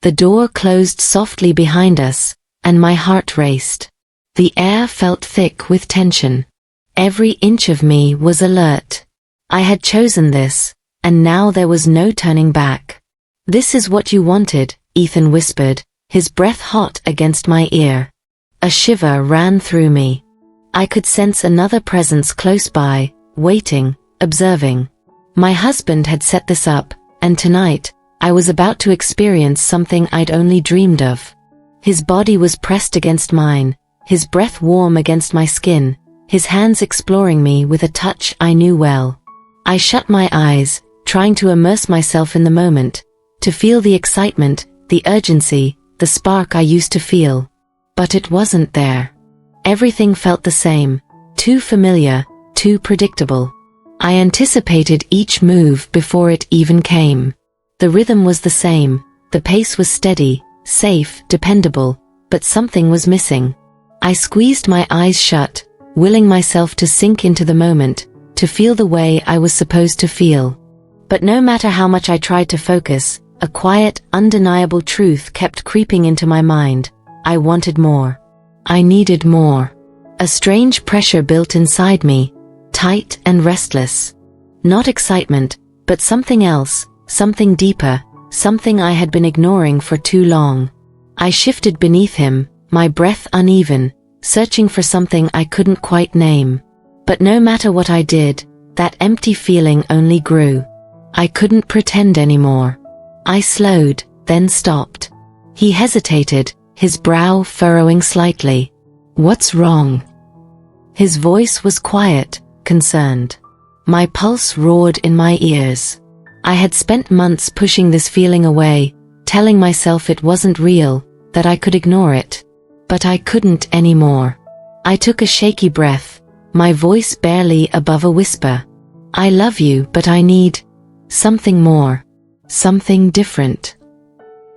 The door closed softly behind us, and my heart raced. The air felt thick with tension. Every inch of me was alert. I had chosen this, and now there was no turning back. "This is what you wanted," Ethan whispered, his breath hot against my ear. A shiver ran through me. I could sense another presence close by, waiting, observing. My husband had set this up, and tonight, I was about to experience something I'd only dreamed of. His body was pressed against mine, his breath warm against my skin, his hands exploring me with a touch I knew well. I shut my eyes, trying to immerse myself in the moment, to feel the excitement, the urgency, the spark I used to feel. But it wasn't there. Everything felt the same, too familiar, too predictable. I anticipated each move before it even came. The rhythm was the same, the pace was steady, safe, dependable, but something was missing. I squeezed my eyes shut, willing myself to sink into the moment, to feel the way I was supposed to feel. But no matter how much I tried to focus, a quiet, undeniable truth kept creeping into my mind. I wanted more. I needed more. A strange pressure built inside me, tight and restless. Not excitement, but something else, something deeper, something I had been ignoring for too long. I shifted beneath him, my breath uneven, searching for something I couldn't quite name. But no matter what I did, that empty feeling only grew. I couldn't pretend anymore. I slowed, then stopped. He hesitated, his brow furrowing slightly. "What's wrong?" His voice was quiet, concerned. My pulse roared in my ears. I had spent months pushing this feeling away, telling myself it wasn't real, that I could ignore it. But I couldn't anymore. I took a shaky breath, my voice barely above a whisper. "I love you, but I need something more. Something different."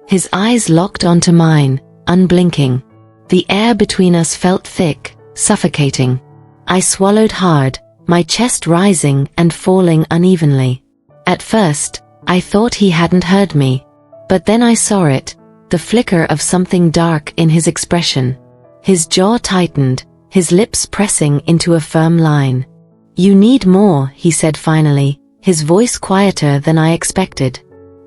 His eyes locked onto mine, unblinking. The air between us felt thick, suffocating. I swallowed hard, my chest rising and falling unevenly. At first, I thought he hadn't heard me. But then I saw it, the flicker of something dark in his expression. His jaw tightened, his lips pressing into a firm line. "You need more," he said finally, his voice quieter than I expected.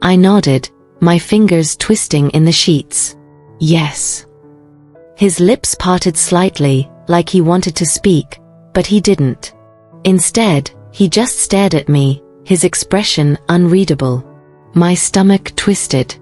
I nodded, my fingers twisting in the sheets. "Yes." His lips parted slightly, like he wanted to speak, but he didn't. Instead, he just stared at me, his expression unreadable. My stomach twisted.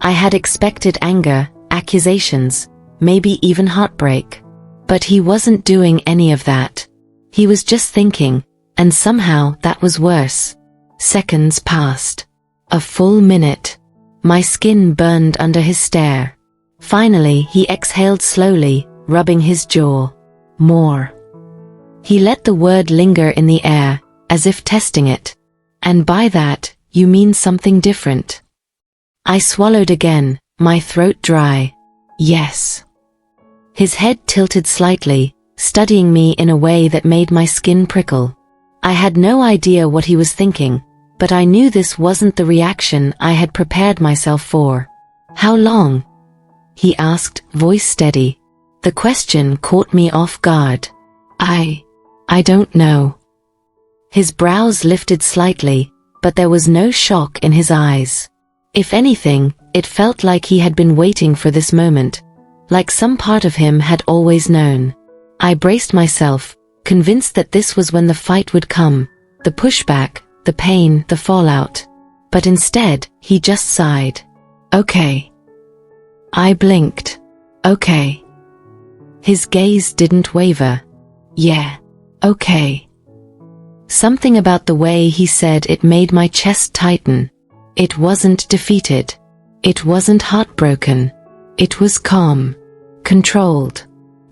I had expected anger, accusations, maybe even heartbreak. But he wasn't doing any of that. He was just thinking, and somehow that was worse. Seconds passed. A full minute. My skin burned under his stare. Finally, he exhaled slowly, rubbing his jaw. "More." He let the word linger in the air, as if testing it. "And by that, you mean something different?" I swallowed again, my throat dry. "Yes." His head tilted slightly, studying me in a way that made my skin prickle. I had no idea what he was thinking, but I knew this wasn't the reaction I had prepared myself for. "How long?" he asked, voice steady. The question caught me off guard. I don't know." His brows lifted slightly, but there was no shock in his eyes. If anything, it felt like he had been waiting for this moment, like some part of him had always known. I braced myself, convinced that this was when the fight would come, the pushback, the pain, the fallout. But instead, he just sighed. "Okay." I blinked. "Okay." His gaze didn't waver. "Yeah, okay." Something about the way he said it made my chest tighten. It wasn't defeated. It wasn't heartbroken. It was calm. Controlled.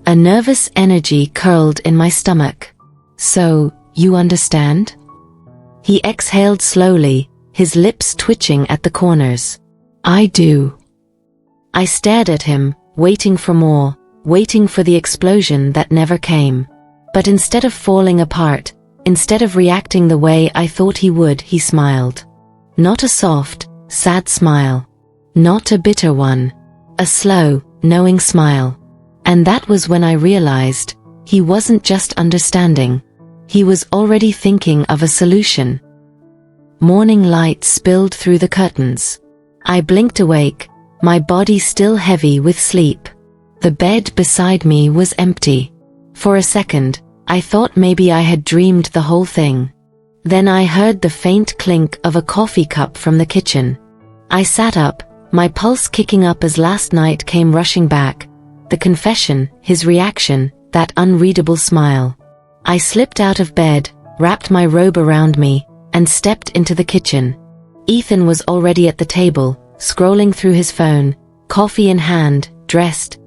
A nervous energy curled in my stomach. "So, you understand?" He exhaled slowly, his lips twitching at the corners. "I do." I stared at him, waiting for more, waiting for the explosion that never came. But instead of falling apart, instead of reacting the way I thought he would, he smiled. Not a soft, sad smile. not a bitter one. A slow, knowing smile. And that was when I realized, he wasn't just understanding. He was already thinking of a solution. Morning light spilled through the curtains. I blinked awake, my body still heavy with sleep. The bed beside me was empty. For a second, I thought maybe I had dreamed the whole thing. Then I heard the faint clink of a coffee cup from the kitchen. I sat up, my pulse kicking up as last night came rushing back. The confession, his reaction, that unreadable smile. I slipped out of bed, wrapped my robe around me, and stepped into the kitchen. Ethan was already at the table, scrolling through his phone, coffee in hand, dressed.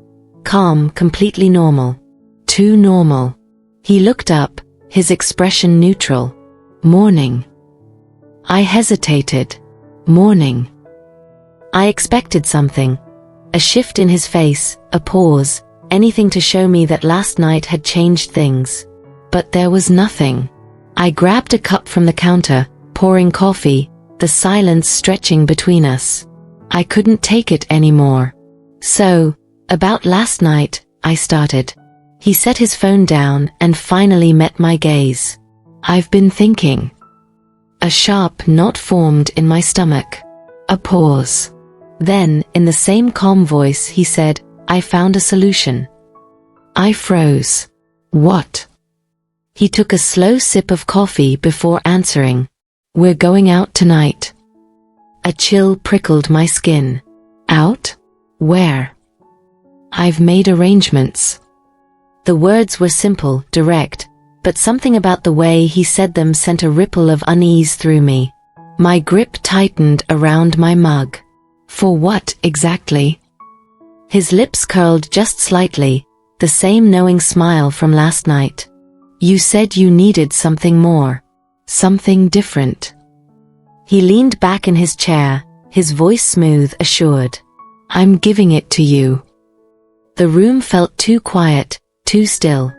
Calm, completely normal. Too normal. He looked up, his expression neutral. Morning. I hesitated. Morning. I expected something. A shift in his face, a pause, anything to show me that last night had changed things. But there was nothing. I grabbed a cup from the counter, pouring coffee, the silence stretching between us. I couldn't take it anymore. So, about last night, I started. He set his phone down and finally met my gaze. I've been thinking. A sharp knot formed in my stomach. A pause. Then, in the same calm voice, he said, I found a solution. I froze. What? He took a slow sip of coffee before answering. We're going out tonight. A chill prickled my skin. Out? Where? I've made arrangements. The words were simple, direct, but something about the way he said them sent a ripple of unease through me. My grip tightened around my mug. For what, exactly? His lips curled just slightly, the same knowing smile from last night. You said you needed something more. Something different. He leaned back in his chair, his voice smooth, assured. I'm giving it to you. The room felt too quiet, too still.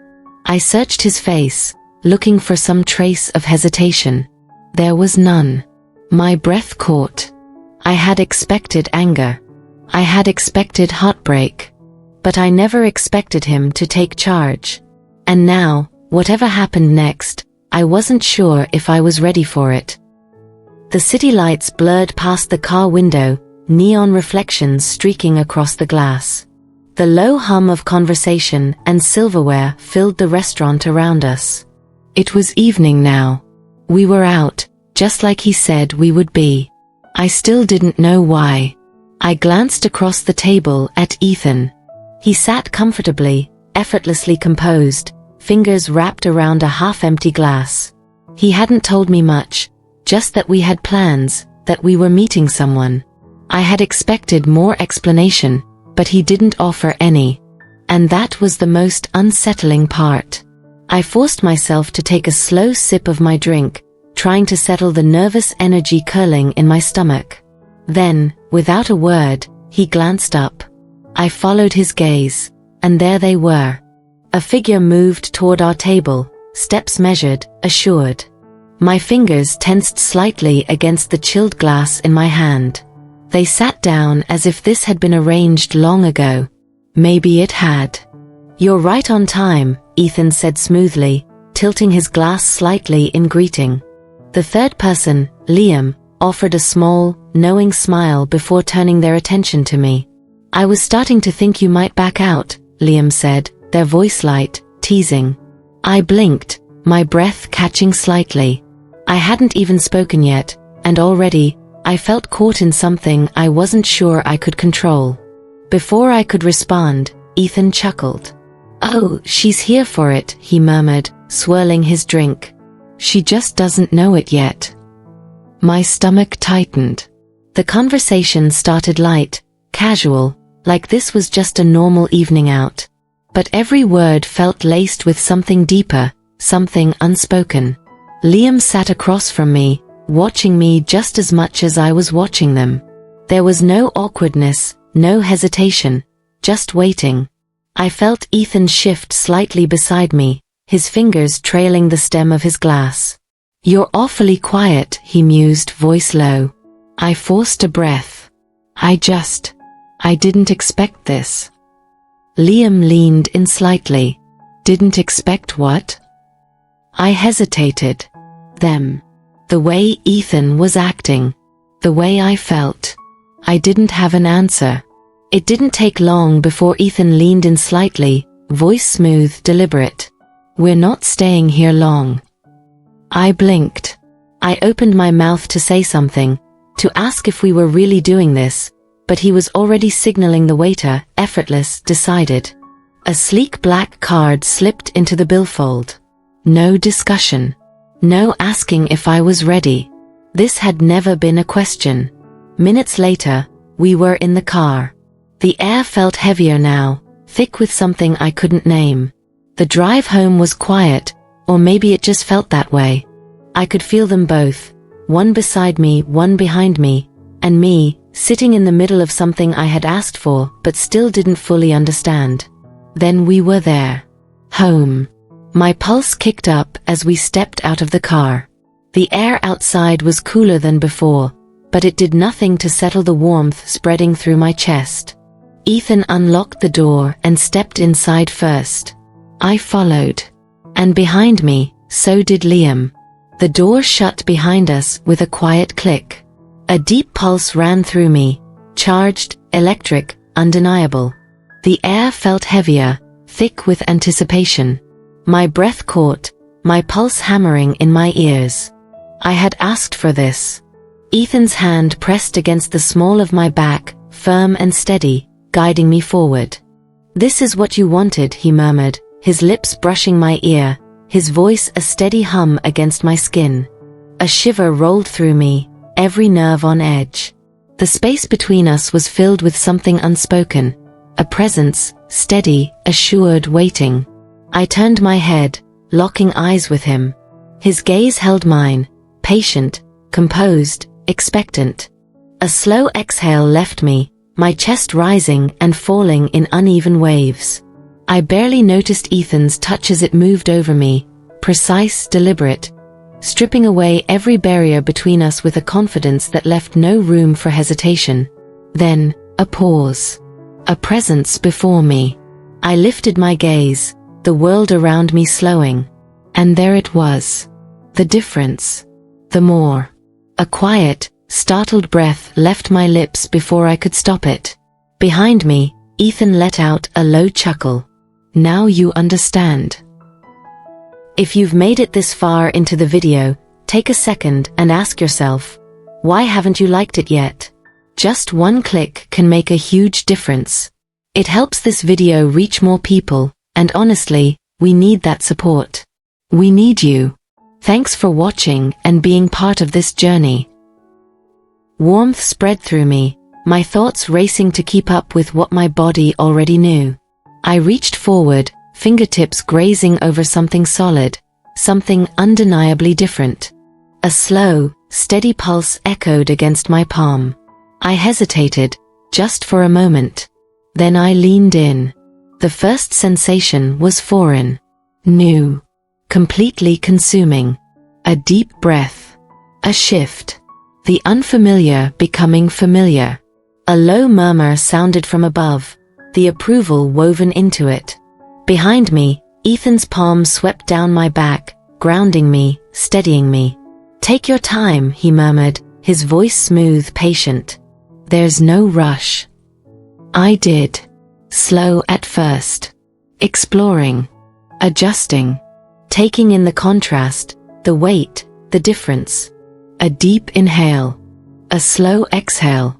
I searched his face, looking for some trace of hesitation. There was none. My breath caught. I had expected anger. I had expected heartbreak. But I never expected him to take charge. And now, whatever happened next, I wasn't sure if I was ready for it. The city lights blurred past the car window, neon reflections streaking across the glass. The low hum of conversation and silverware filled the restaurant around us. It was evening now. We were out, just like he said we would be. I still didn't know why. I glanced across the table at Ethan. He sat comfortably, effortlessly composed, fingers wrapped around a half-empty glass. He hadn't told me much, just that we had plans, that we were meeting someone. I had expected more explanation, but he didn't offer any. And that was the most unsettling part. I forced myself to take a slow sip of my drink, trying to settle the nervous energy curling in my stomach. Then, without a word, he glanced up. I followed his gaze, and there they were. A figure moved toward our table, steps measured, assured. My fingers tensed slightly against the chilled glass in my hand. They sat down as if this had been arranged long ago. Maybe it had. You're right on time, Ethan said smoothly, tilting his glass slightly in greeting. The third person, Liam, offered a small, knowing smile before turning their attention to me. I was starting to think you might back out, Liam said, their voice light, teasing. I blinked, my breath catching slightly. I hadn't even spoken yet, and already, I felt caught in something I wasn't sure I could control. Before I could respond, Ethan chuckled. Oh, she's here for it, he murmured, swirling his drink. She just doesn't know it yet. My stomach tightened. The conversation started light, casual, like this was just a normal evening out. But every word felt laced with something deeper, something unspoken. Liam sat across from me, watching me just as much as I was watching them. There was no awkwardness, no hesitation, just waiting. I felt Ethan shift slightly beside me, his fingers trailing the stem of his glass. You're awfully quiet, he mused, voice low. I forced a breath. I didn't expect this. Liam leaned in slightly. Didn't expect what? I hesitated. Them. The way Ethan was acting. The way I felt. I didn't have an answer. It didn't take long before Ethan leaned in slightly, voice smooth, deliberate. We're not staying here long. I blinked. I opened my mouth to say something, to ask if we were really doing this, but he was already signaling the waiter, effortless, decided. A sleek black card slipped into the billfold. No discussion. No asking if I was ready. This had never been a question. Minutes later, we were in the car. The air felt heavier now, thick with something I couldn't name. The drive home was quiet, or maybe it just felt that way. I could feel them both, one beside me, one behind me, and me, sitting in the middle of something I had asked for but still didn't fully understand. Then we were there. Home. My pulse kicked up as we stepped out of the car. The air outside was cooler than before, but it did nothing to settle the warmth spreading through my chest. Ethan unlocked the door and stepped inside first. I followed. And behind me, so did Liam. The door shut behind us with a quiet click. A deep pulse ran through me, charged, electric, undeniable. The air felt heavier, thick with anticipation. My breath caught, my pulse hammering in my ears. I had asked for this. Ethan's hand pressed against the small of my back, firm and steady, guiding me forward. This is what you wanted, he murmured, his lips brushing my ear, his voice a steady hum against my skin. A shiver rolled through me, every nerve on edge. The space between us was filled with something unspoken, a presence, steady, assured, waiting. I turned my head, locking eyes with him. His gaze held mine, patient, composed, expectant. A slow exhale left me, my chest rising and falling in uneven waves. I barely noticed Ethan's touch as it moved over me, precise, deliberate, stripping away every barrier between us with a confidence that left no room for hesitation. Then, a pause. A presence before me. I lifted my gaze, the world around me slowing. And there it was. The difference. The more. A quiet, startled breath left my lips before I could stop it. Behind me, Ethan let out a low chuckle. Now you understand. If you've made it this far into the video, take a second and ask yourself, why haven't you liked it yet? Just one click can make a huge difference. It helps this video reach more people, and honestly, we need that support. We need you. Thanks for watching and being part of this journey. Warmth spread through me, my thoughts racing to keep up with what my body already knew. I reached forward, fingertips grazing over something solid, something undeniably different. A slow, steady pulse echoed against my palm. I hesitated, just for a moment. Then I leaned in. The first sensation was foreign, new, completely consuming. A deep breath. A shift. The unfamiliar becoming familiar. A low murmur sounded from above, the approval woven into it. Behind me, Ethan's palm swept down my back, grounding me, steadying me. Take your time, he murmured, his voice smooth, patient. There's no rush. I did. Slow at first. Exploring. Adjusting. Taking in the contrast, the weight, the difference. A deep inhale. A slow exhale.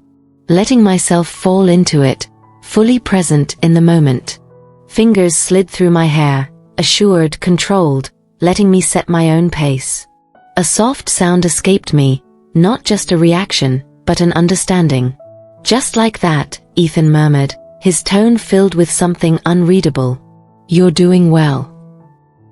Letting myself fall into it, fully present in the moment. Fingers slid through my hair, assured, controlled, letting me set my own pace. A soft sound escaped me, not just a reaction, but an understanding. Just like that, Ethan murmured, his tone filled with something unreadable. You're doing well.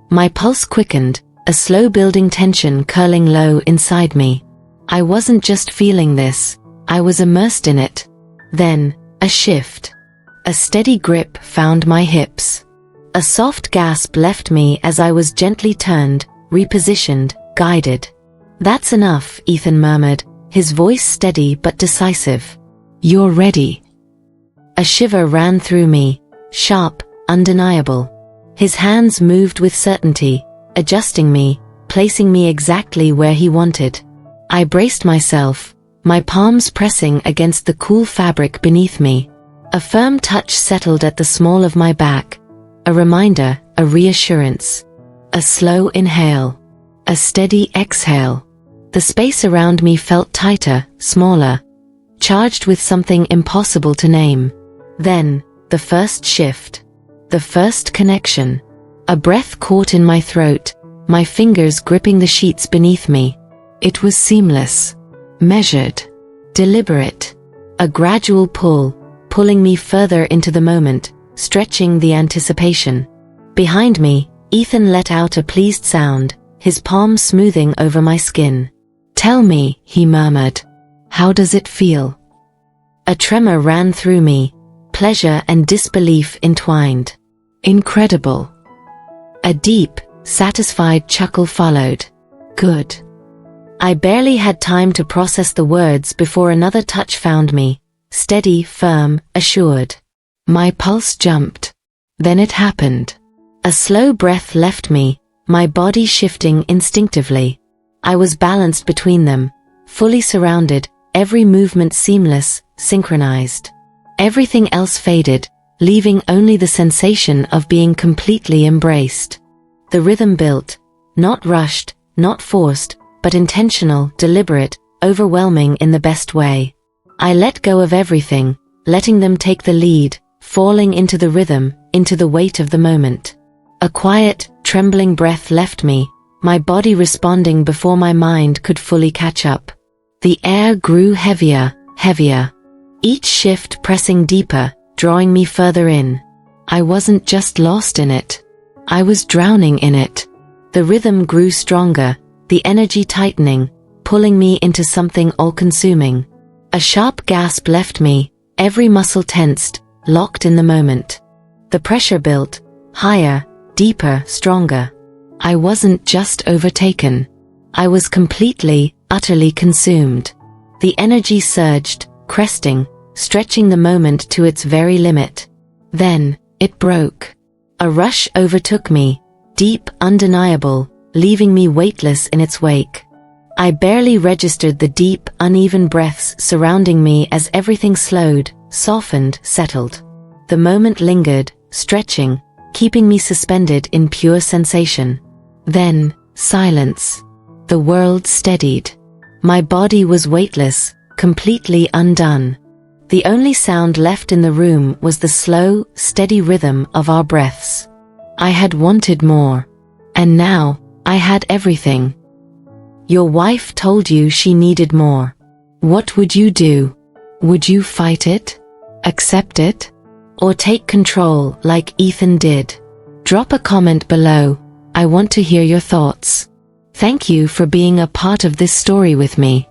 My pulse quickened, a slow building tension curling low inside me. I wasn't just feeling this, I was immersed in it. Then, a shift. A steady grip found my hips. A soft gasp left me as I was gently turned, repositioned, guided. That's enough, Ethan murmured, his voice steady but decisive. You're ready. A shiver ran through me, sharp, undeniable. His hands moved with certainty, adjusting me, placing me exactly where he wanted. I braced myself, my palms pressing against the cool fabric beneath me. A firm touch settled at the small of my back, a reminder, a reassurance. A slow inhale, a steady exhale. The space around me felt tighter, smaller, charged with something impossible to name. Then, the first shift. The first connection. A breath caught in my throat, my fingers gripping the sheets beneath me. It was seamless, measured, deliberate. A gradual pull, pulling me further into the moment, stretching the anticipation. Behind me, Ethan let out a pleased sound, his palm smoothing over my skin. "Tell me," he murmured. "How does it feel?" A tremor ran through me, pleasure and disbelief entwined. "Incredible." A deep, satisfied chuckle followed. "Good." I barely had time to process the words before another touch found me, steady, firm, assured. My pulse jumped. Then it happened. A slow breath left me, my body shifting instinctively. I was balanced between them, fully surrounded, every movement seamless, synchronized. Everything else faded, leaving only the sensation of being completely embraced. The rhythm built, not rushed, not forced, but intentional, deliberate, overwhelming in the best way. I let go of everything, letting them take the lead, falling into the rhythm, into the weight of the moment. A quiet, trembling breath left me, my body responding before my mind could fully catch up. The air grew heavier, heavier. Each shift pressing deeper, drawing me further in. I wasn't just lost in it. I was drowning in it. The rhythm grew stronger, the energy tightening, pulling me into something all-consuming. A sharp gasp left me, every muscle tensed, locked in the moment. The pressure built, higher, deeper, stronger. I wasn't just overtaken. I was completely, utterly consumed. The energy surged, cresting, stretching the moment to its very limit. Then, it broke. A rush overtook me, deep, undeniable, leaving me weightless in its wake. I barely registered the deep, uneven breaths surrounding me as everything slowed, softened, settled. The moment lingered, stretching, keeping me suspended in pure sensation. Then, silence. The world steadied. My body was weightless, completely undone. The only sound left in the room was the slow, steady rhythm of our breaths. I had wanted more. And now, I had everything. Your wife told you she needed more. What would you do? Would you fight it? Accept it? Or take control like Ethan did? Drop a comment below. I want to hear your thoughts. Thank you for being a part of this story with me.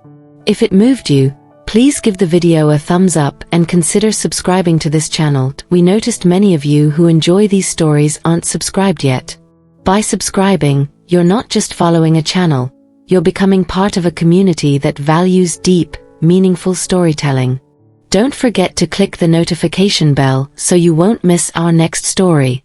If it moved you, please give the video a thumbs up and consider subscribing to this channel. We noticed many of you who enjoy these stories aren't subscribed yet. By subscribing, you're not just following a channel, you're becoming part of a community that values deep, meaningful storytelling. Don't forget to click the notification bell so you won't miss our next story.